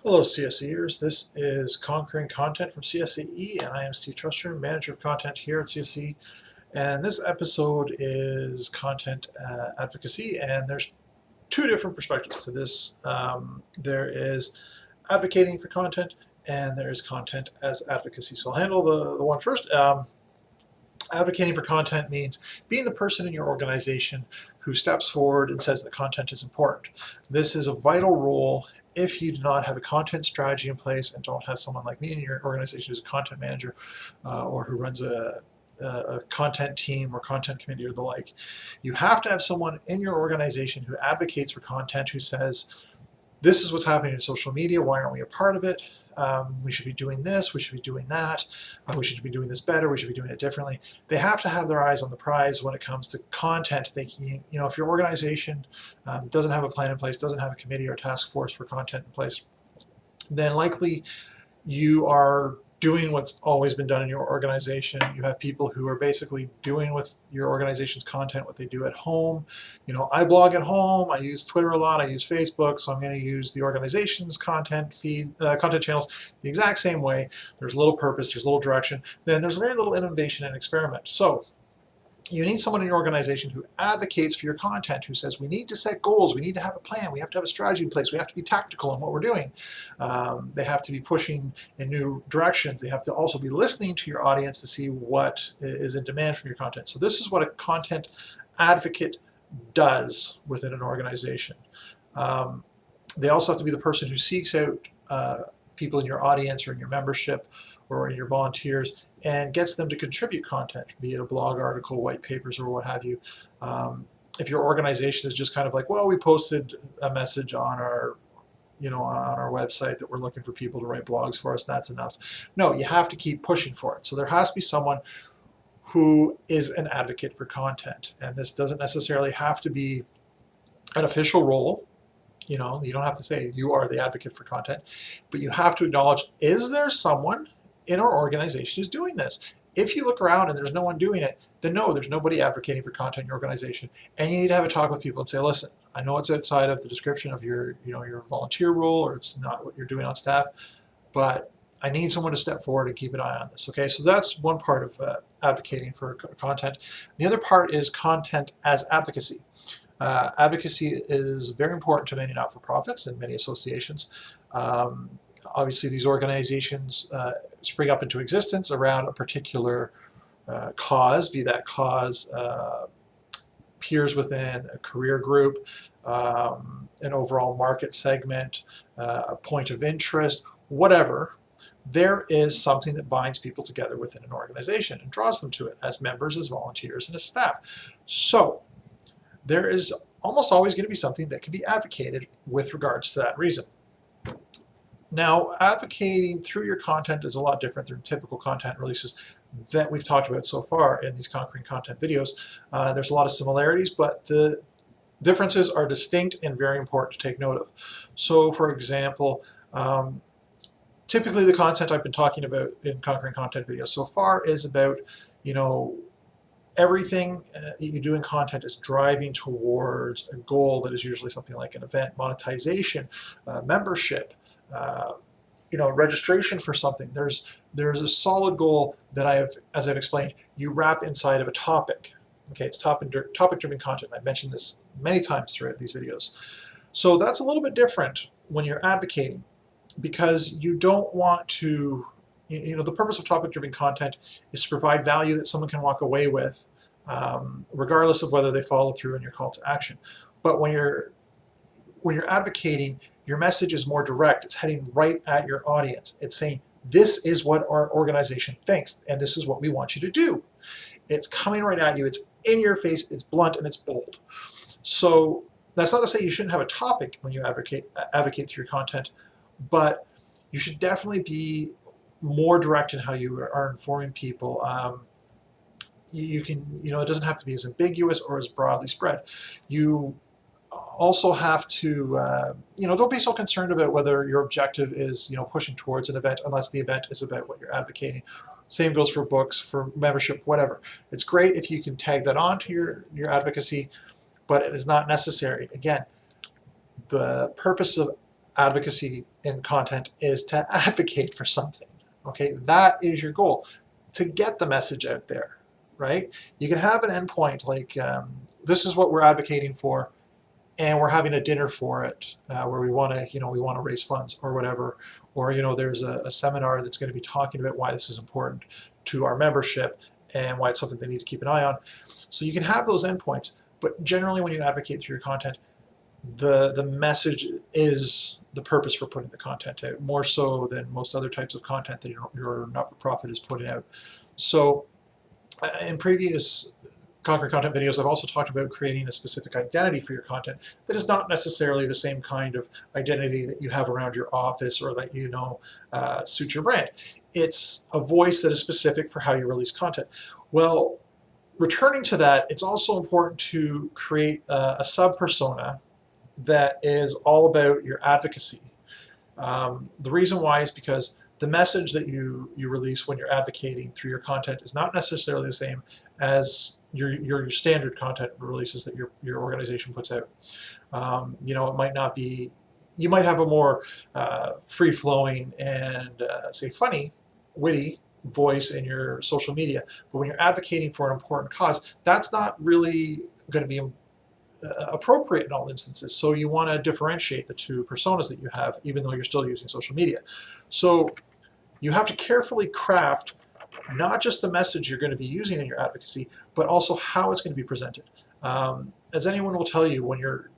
Hello CSAers, this is Conquering Content from CSAE and I am Steve Trustrum, Manager of Content here at CSAE, and this episode is Content Advocacy, and there's two different perspectives to this. There is advocating for content and there is content as advocacy. So I'll handle the one first. Advocating for content means being the person in your organization who steps forward and says that content is important. This is a vital role if you do not have a content strategy in place and don't have someone like me in your organization who's a content manager or who runs a content team or content committee or the like. You have to have someone in your organization who advocates for content, who says, this is what's happening in social media, why aren't we a part of it? We should be doing this, we should be doing that, we should be doing this better, we should be doing it differently. They have to have their eyes on the prize when it comes to content. If your organization doesn't have a plan in place, doesn't have a committee or task force for content in place, then likely you are doing what's always been done in your organization. You have people who are basically doing with your organization's content what they do at home. I blog at home, I use Twitter a lot, I use Facebook, so I'm going to use the organization's content feed, content channels the exact same way. There's little purpose, there's little direction, then there's very little innovation and experiment. So you need someone in your organization who advocates for your content, who says we need to set goals, we need to have a plan, we have to have a strategy in place, we have to be tactical in what we're doing. They have to be pushing in new directions. They have to also be listening to your audience to see what is in demand from your content. So this is what a content advocate does within an organization. They also have to be the person who seeks out people in your audience or in your membership or in your volunteers and gets them to contribute content, be it a blog article, white papers, or what have you. If your organization is just kind of like, well, we posted a message on our on our website that we're looking for people to write blogs for us, that's enough. No, you have to keep pushing for it. So there has to be someone who is an advocate for content, and this doesn't necessarily have to be an official role. You don't have to say you are the advocate for content, but you have to acknowledge, is there someone in our organization who's doing this? If you look around and there's no one doing it, then no, there's nobody advocating for content in your organization. And you need to have a talk with people and say, listen, I know it's outside of the description of your volunteer role, or it's not what you're doing on staff, but I need someone to step forward and keep an eye on this. Okay, so that's one part of advocating for content. The other part is content as advocacy. Advocacy is very important to many not-for-profits and many associations. Obviously, these organizations spring up into existence around a particular cause, be that cause peers within a career group, an overall market segment, a point of interest, whatever. There is something that binds people together within an organization and draws them to it as members, as volunteers, and as staff. So there is almost always going to be something that can be advocated with regards to that reason. Now, advocating through your content is a lot different than typical content releases that we've talked about so far in these Conquering Content videos. There's a lot of similarities, but the differences are distinct and very important to take note of. So, for example, typically the content I've been talking about in Conquering Content videos so far is about, everything you do in content is driving towards a goal that is usually something like an event, monetization, membership, registration for something. There's a solid goal that as I've explained, you wrap inside of a topic. Okay, it's topic-driven content. I've mentioned this many times throughout these videos. So that's a little bit different when you're advocating, because you don't want to, the purpose of topic-driven content is to provide value that someone can walk away with, regardless of whether they follow through on your call to action. But when you're advocating, your message is more direct. It's heading right at your audience. It's saying, this is what our organization thinks, and this is what we want you to do. It's coming right at you. It's in your face. It's blunt, and it's bold. So that's not to say you shouldn't have a topic when you advocate through your content, but you should definitely be more direct in how you are informing people. You can, it doesn't have to be as ambiguous or as broadly spread. You also have to, don't be so concerned about whether your objective is, pushing towards an event, unless the event is about what you're advocating. Same goes for books, for membership, whatever. It's great if you can tag that on to your advocacy, but it is not necessary. Again, the purpose of advocacy in content is to advocate for something. Okay, that is your goal, to get the message out there, right? You can have an endpoint like this is what we're advocating for, and we're having a dinner for it where we want to raise funds or whatever, or there's a seminar that's going to be talking about why this is important to our membership and why it's something they need to keep an eye on. So you can have those endpoints, but generally when you advocate through your content, the message is the purpose for putting the content out, more so than most other types of content that your not-for-profit is putting out. So in previous Conquering Content videos, I've also talked about creating a specific identity for your content that is not necessarily the same kind of identity that you have around your office or that suits your brand. It's a voice that is specific for how you release content. Well, returning to that, it's also important to create a sub-persona that is all about your advocacy. The reason why is because the message that you release when you're advocating through your content is not necessarily the same as your standard content releases that your organization puts out. It might not be, you might have a more free-flowing and say funny, witty voice in your social media, but when you're advocating for an important cause, that's not really going to be appropriate in all instances. So you want to differentiate the two personas that you have, even though you're still using social media. So you have to carefully craft not just the message you're going to be using in your advocacy, but also how it's going to be presented. As anyone will tell you,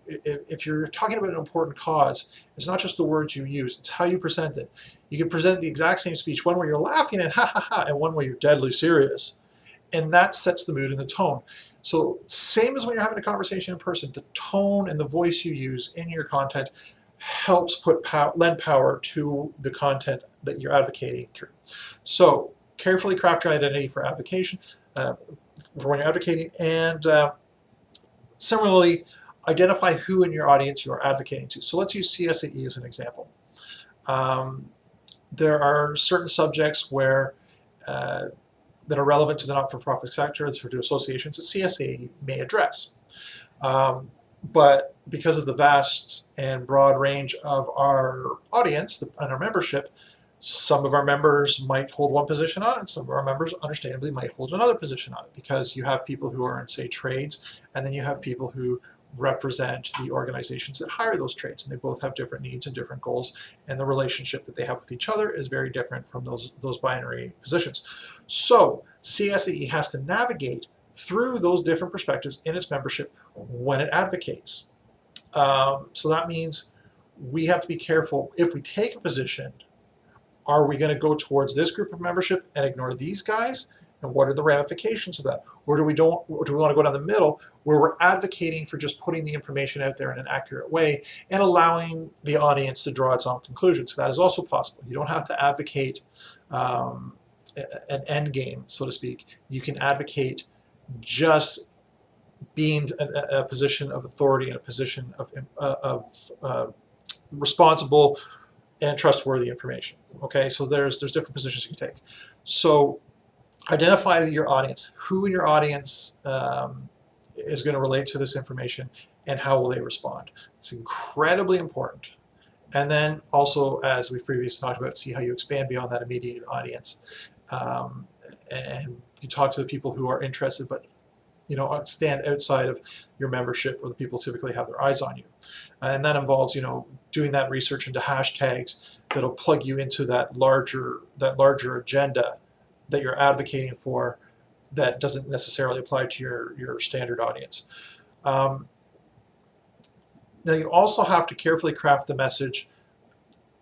if you're talking about an important cause, it's not just the words you use, it's how you present it. You can present the exact same speech, one where you're laughing and ha ha ha, and one where you're deadly serious. And that sets the mood and the tone. So same as when you're having a conversation in person, the tone and the voice you use in your content helps lend power to the content that you're advocating through. So carefully craft your identity for advocation, for when you're advocating, and similarly, identify who in your audience you are advocating to. So let's use CSAE as an example. There are certain subjects where that are relevant to the not-for-profit sector, or to associations that CSAE may address. But because of the vast and broad range of our audience and our membership, some of our members might hold one position on it, and some of our members understandably might hold another position on it, because you have people who are in, say, trades, and then you have people who represent the organizations that hire those trades, and they both have different needs and different goals, and the relationship that they have with each other is very different from those binary positions. So CSAE has to navigate through those different perspectives in its membership when it advocates. So that means we have to be careful. If we take a position, are we going to go towards this group of membership and ignore these guys? And what are the ramifications of that? Or do we want to go down the middle where we're advocating for just putting the information out there in an accurate way and allowing the audience to draw its own conclusions? That is also possible. You don't have to advocate an end game, so to speak. You can advocate just being a position of authority and a position of responsible and trustworthy information. Okay, so there's different positions you can take. So identify your audience. Who in your audience is going to relate to this information, and how will they respond? It's incredibly important. And then also, as we've previously talked about, see how you expand beyond that immediate audience. And you talk to the people who are interested, but stand outside of your membership, or the people typically have their eyes on you. And that involves, doing that research into hashtags that'll plug you into that larger agenda that you're advocating for, that doesn't necessarily apply to your standard audience. Now you also have to carefully craft the message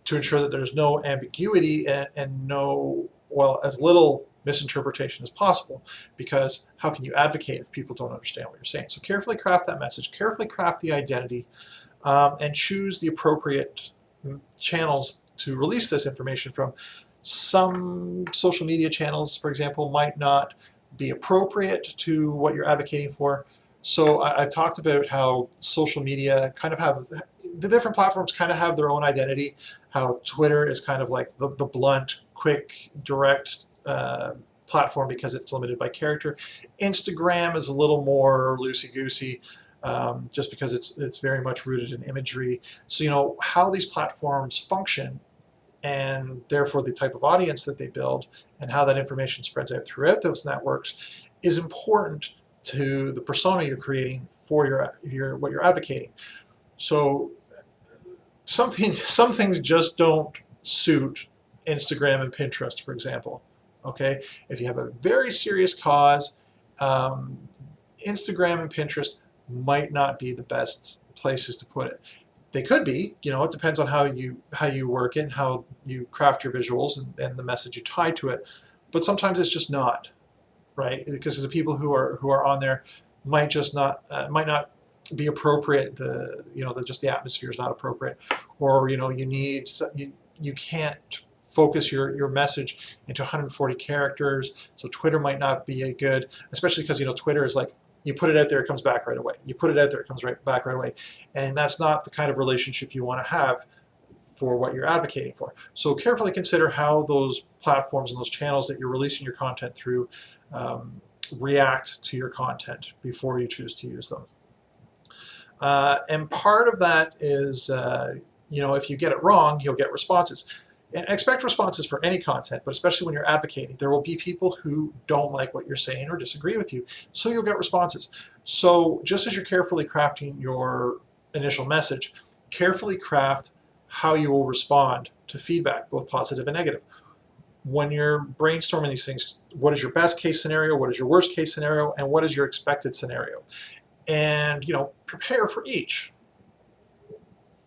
to ensure that there's no ambiguity and as little misinterpretation as possible, because how can you advocate if people don't understand what you're saying? So carefully craft that message, carefully craft the identity, and choose the appropriate channels to release this information from. Some social media channels, for example, might not be appropriate to what you're advocating for. So I've talked about how social media the different platforms kind of have their own identity, how Twitter is kind of like the blunt, quick, direct platform because it's limited by character. Instagram is a little more loosey-goosey. just because it's very much rooted in imagery. So how these platforms function, and therefore the type of audience that they build and how that information spreads out throughout those networks is important to the persona you're creating for what you're advocating. So some things just don't suit Instagram and Pinterest, for example. Okay, if you have a very serious cause, Instagram and Pinterest might not be the best places to put it. They could be, it depends on how you work it and how you craft your visuals and the message you tie to it. But sometimes it's just not, right? Because the people who are on there might not be appropriate. Just the atmosphere is not appropriate, or you can't focus your message into 140 characters. So Twitter might not be a good, especially because Twitter is like, you put it out there, it comes back right away. You put it out there, it comes back right away. And that's not the kind of relationship you want to have for what you're advocating for. So carefully consider how those platforms and those channels that you're releasing your content through react to your content before you choose to use them. And part of that is, if you get it wrong, you'll get responses. And expect responses for any content, but especially when you're advocating. There will be people who don't like what you're saying or disagree with you, so you'll get responses. So just as you're carefully crafting your initial message, carefully craft how you will respond to feedback, both positive and negative. When you're brainstorming these things, what is your best case scenario, what is your worst case scenario, and what is your expected scenario? And prepare for each.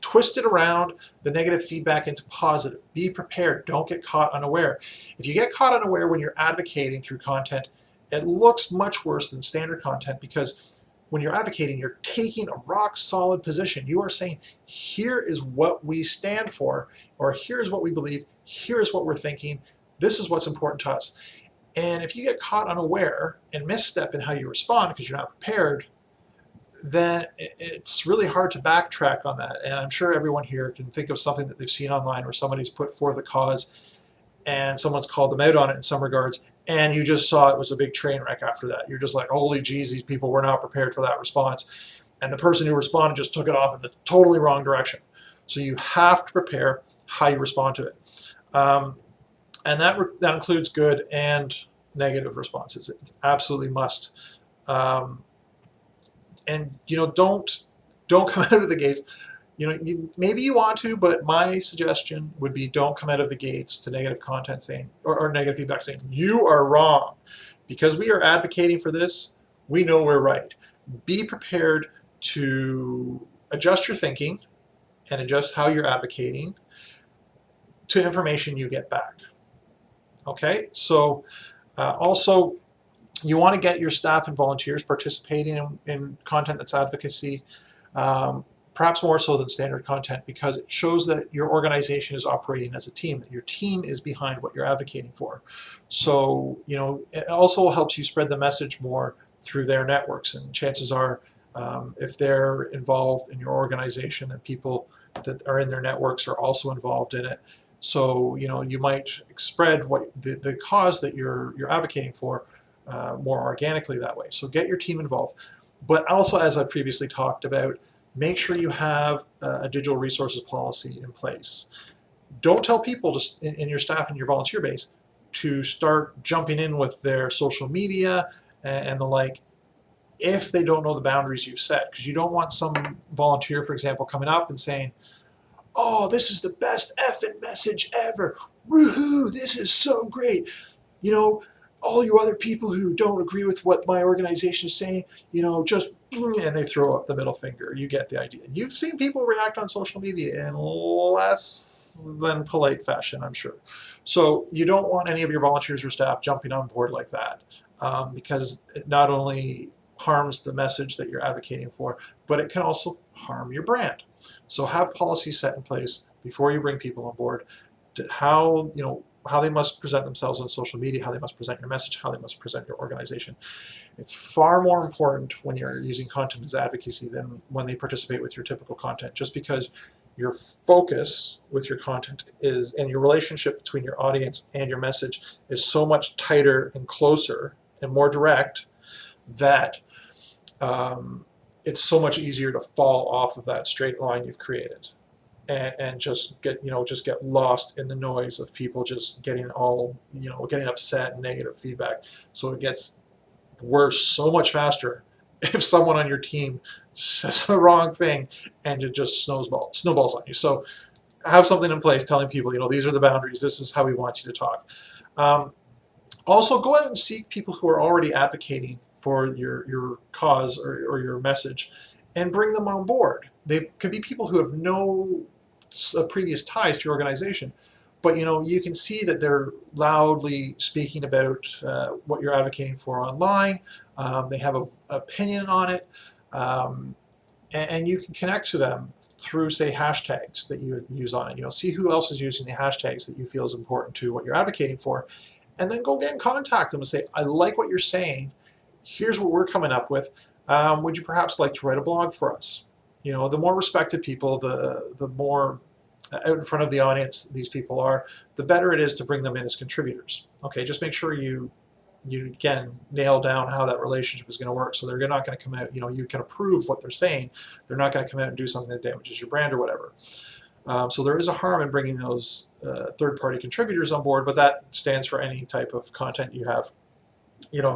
Twist it around the negative feedback into positive. Be prepared. Don't get caught unaware. If you get caught unaware when you're advocating through content, it looks much worse than standard content, because when you're advocating, you're taking a rock solid position. You are saying, here is what we stand for, or here is what we believe, here is what we're thinking, this is what's important to us. And if you get caught unaware and misstep in how you respond because you're not prepared, then it's really hard to backtrack on that. And I'm sure everyone here can think of something that they've seen online where somebody's put forth a cause and someone's called them out on it in some regards, and you just saw it was a big train wreck after that. You're just like, holy geez, these people were not prepared for that response. And the person who responded just took it off in the totally wrong direction. So you have to prepare how you respond to it. And that includes good and negative responses. It absolutely must. And don't come out of the gates. Maybe you want to, but my suggestion would be don't come out of the gates to negative content saying or negative feedback saying you are wrong. Because we are advocating for this, we know we're right. Be prepared to adjust your thinking and adjust how you're advocating to information you get back. Okay, so also, you want to get your staff and volunteers participating in content that's advocacy, perhaps more so than standard content, because it shows that your organization is operating as a team, that your team is behind what you're advocating for. So, it also helps you spread the message more through their networks, and chances are, if they're involved in your organization, and people that are in their networks are also involved in it. So, you might spread what the cause that you're advocating for more organically that way. So get your team involved. But also, as I've previously talked about, make sure you have a digital resources policy in place. Don't tell people in your staff and your volunteer base to start jumping in with their social media and the like if they don't know the boundaries you've set. Because you don't want some volunteer, for example, coming up and saying, oh, this is the best effing message ever. Woohoo, this is so great. All you other people who don't agree with what my organization is saying, just, and they throw up the middle finger. You get the idea. You've seen people react on social media in less than polite fashion, I'm sure. So you don't want any of your volunteers or staff jumping on board like that, because it not only harms the message that you're advocating for, but it can also harm your brand. So have policies set in place before you bring people on board, how they must present themselves on social media, how they must present your message, how they must present your organization. It's far more important when you're using content as advocacy than when they participate with your typical content, just because your focus with your content is, and your relationship between your audience and your message is so much tighter and closer and more direct that it's so much easier to fall off of that straight line you've created and just get, just get lost in the noise of people just getting all, getting upset and negative feedback. So it gets worse so much faster if someone on your team says the wrong thing and it just snowballs on you. So have something in place telling people, these are the boundaries, this is how we want you to talk. Also, go out and seek people who are already advocating for your cause or your message and bring them on board. They could be people who have no previous ties to your organization, but you can see that they're loudly speaking about what you're advocating for online. They have an opinion on it, and you can connect to them through, say, hashtags that you use on it. See who else is using the hashtags that you feel is important to what you're advocating for, and then go get in contact them and say, I like what you're saying. Here's what we're coming up with. Would you perhaps like to write a blog for us? The more respected people, the more out in front of the audience these people are, the better it is to bring them in as contributors. Okay, just make sure you again nail down how that relationship is going to work, so they're not going to come out, you can approve what they're saying, they're not going to come out and do something that damages your brand or whatever. So there is a harm in bringing those third-party contributors on board, but that stands for any type of content you have.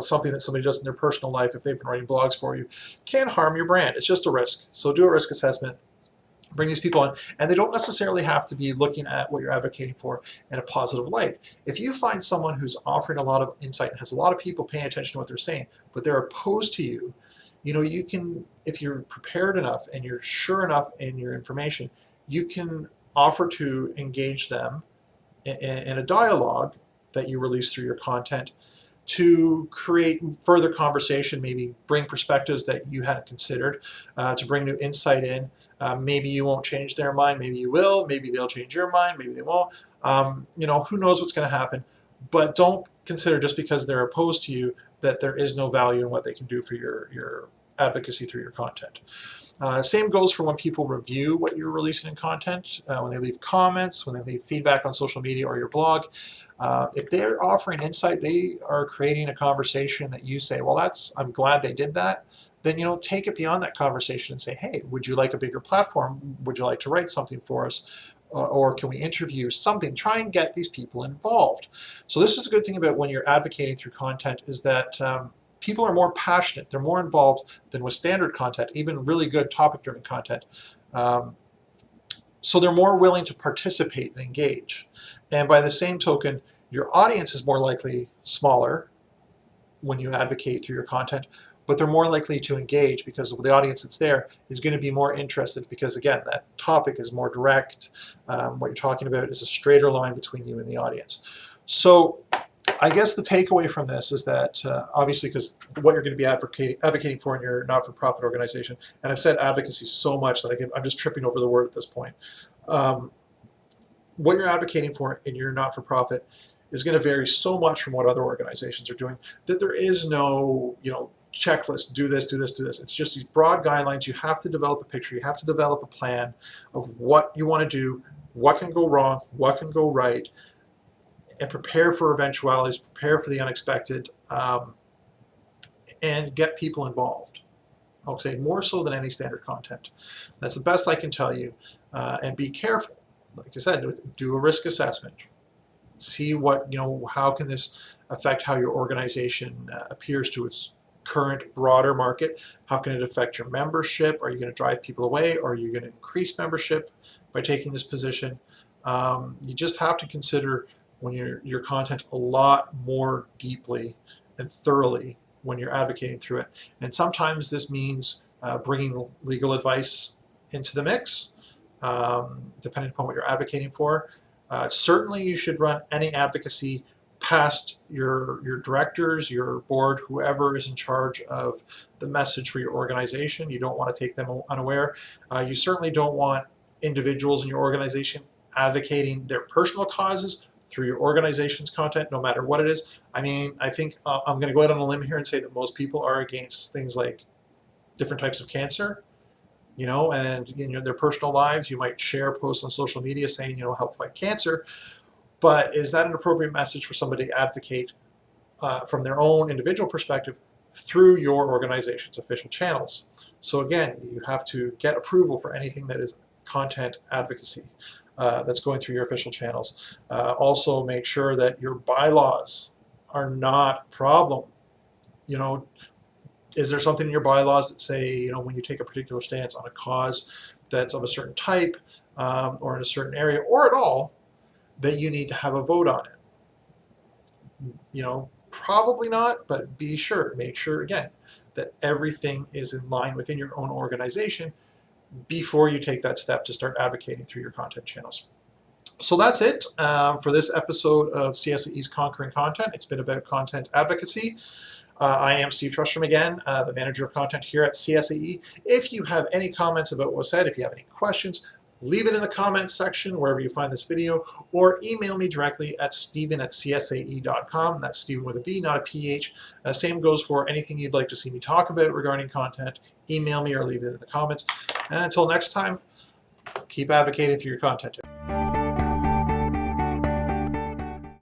Something that somebody does in their personal life, if they've been writing blogs for you, can harm your brand. It's just a risk. So do a risk assessment, bring these people in, and they don't necessarily have to be looking at what you're advocating for in a positive light. If you find someone who's offering a lot of insight and has a lot of people paying attention to what they're saying, but they're opposed to you, you can, if you're prepared enough and you're sure enough in your information, you can offer to engage them in a dialogue that you release through your content to create further conversation, maybe bring perspectives that you hadn't considered, to bring new insight in. Maybe you won't change their mind, maybe you will, maybe they'll change your mind, maybe they won't. Who knows what's going to happen, but don't consider just because they're opposed to you that there is no value in what they can do for your advocacy through your content. Same goes for when people review what you're releasing in content, when they leave comments, when they leave feedback on social media or your blog. If they're offering insight, they are creating a conversation that you say, well, I'm glad they did that. Then take it beyond that conversation and say, hey, would you like a bigger platform? Would you like to write something for us? Or can we interview something? Try and get these people involved. So this is a good thing about when you're advocating through content, is that people are more passionate, they're more involved than with standard content, even really good topic-driven content. So they're more willing to participate and engage. And by the same token, your audience is more likely smaller when you advocate through your content, but they're more likely to engage because the audience that's there is going to be more interested because, again, that topic is more direct. What you're talking about is a straighter line between you and the audience. So I guess the takeaway from this is that obviously, because what you're going to be advocating for in your not-for-profit organization, and I've said advocacy so much that I'm just tripping over the word at this point. What you're advocating for in your not-for-profit is going to vary so much from what other organizations are doing that there is no, checklist, do this, do this, do this. It's just these broad guidelines. You have to develop a picture. You have to develop a plan of what you want to do, what can go wrong, what can go right, and prepare for eventualities, prepare for the unexpected, and get people involved. I'll say more so than any standard content. That's the best I can tell you, and be careful. Like I said, do a risk assessment. See what, how can this affect how your organization appears to its current broader market? How can it affect your membership? Are you going to drive people away? Or are you going to increase membership by taking this position? You just have to consider when your content a lot more deeply and thoroughly when you're advocating through it. And sometimes this means bringing legal advice into the mix, depending upon what you're advocating for. Certainly you should run any advocacy past your directors, your board, whoever is in charge of the message for your organization. You don't want to take them unaware. You certainly don't want individuals in your organization advocating their personal causes through your organization's content, no matter what it is. I mean, I think I'm going to go out on a limb here and say that most people are against things like different types of cancer, and in their personal lives, you might share posts on social media saying, help fight cancer. But is that an appropriate message for somebody to advocate from their own individual perspective through your organization's official channels. So again, you have to get approval for anything that is content advocacy that's going through your official channels. Also make sure that your bylaws are not a problem. You know, is there something in your bylaws that say, you know, when you take a particular stance on a cause that's of a certain type or in a certain area or at all, that you need to have a vote on it? You know, probably not, but make sure again that everything is in line within your own organization before you take that step to start advocating through your content channels. So that's it for this episode of CSAE's Conquering Content. It's been about content advocacy. I am Steve Trustrum again, the Manager of Content here at CSAE. If you have any comments about what was said, if you have any questions, leave it in the comments section wherever you find this video, or email me directly at steven@csae.com. That's Steven with a V, not a PH. Same goes for anything you'd like to see me talk about regarding content. Email me or leave it in the comments. And until next time, keep advocating through your content.